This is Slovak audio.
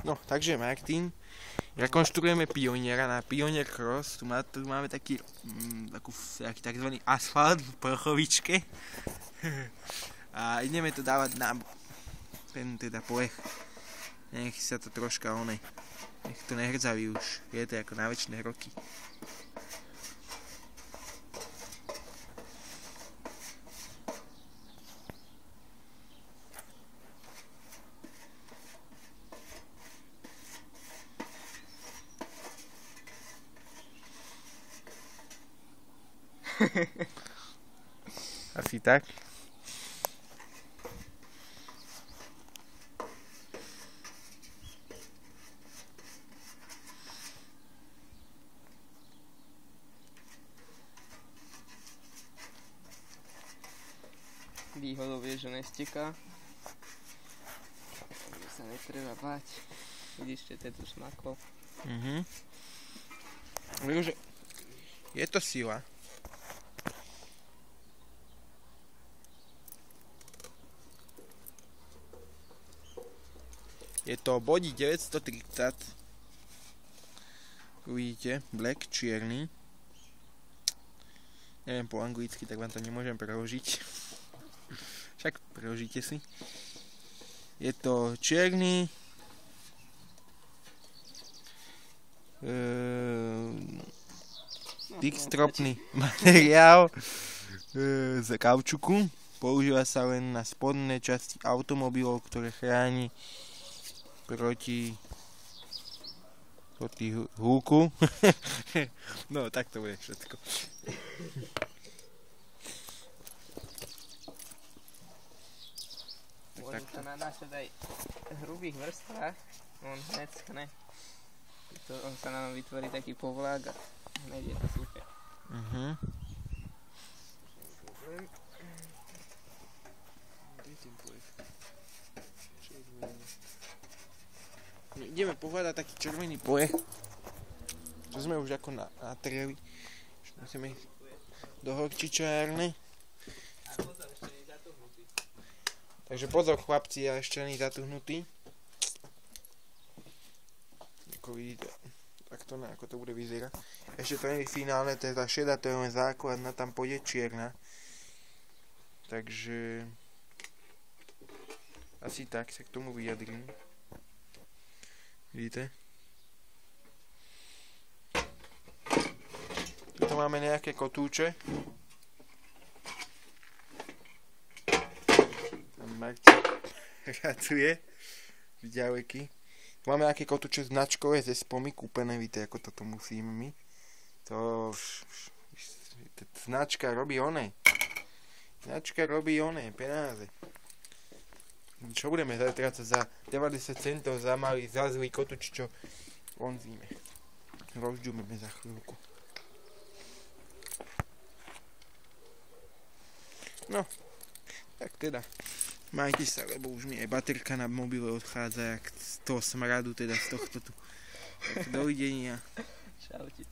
No, takže Martin, rekonštruujeme Pioniera na Pionier Cross. Tu máme taký takzvaný asfalt v prchovičke. A ideme to dávať na ten teda polech. Nech sa to troška nech to nehrzaví už. Je to ako na večné roky. Asi tak. Výhodou je, že nesteká. Takže sa netreba báť. Vidíš, že to je tu smakol. Je to sila. Je to Body 930. Uvidíte, black, čierny. Neviem po anglicky, tak vám to nemôžem preložiť. Však preložíte si. Je to čierny. Dixtropný materiál z kaučuku. Používa sa len na spodné časti automobilov, ktoré chráni proti húku. No, tak to bude všetko. Môže sa nadášať aj v hrubých vrstvách. On hneď schne. On sa nám vytvorí taký povlák a hneď je to suché. Ideme pohľadať taký červený poleh. To sme už ako natrieli. Musíme ísť do horčičárne. Takže pozor chlapci, ja ešte nie zatuhnutý. Ako vidíte, takto ako to bude vyzerať. Ešte to nie je finálne, to je tá šedá, to je len základná, tam pôjde čierna. Takže asi tak sa k tomu vyjadrím. Vidíte? Tu máme nejaké kotúče. Martin pracuje v ďaleky. Tu máme nejaké kotúče značkové ze Spomy kúpené, víte, ako toto musíme my. To značka robí Značka robí penáze. Čo budeme zatrácať za 90 centov za malý, za zlý kotúč, čo vonzíme. Rozďumeme za chvíľku. No, tak teda. Majte sa, lebo už mi aj baterka na mobile odchádza jak z toho smradu, teda z tohto tu. Tak dovidenia. Čaute.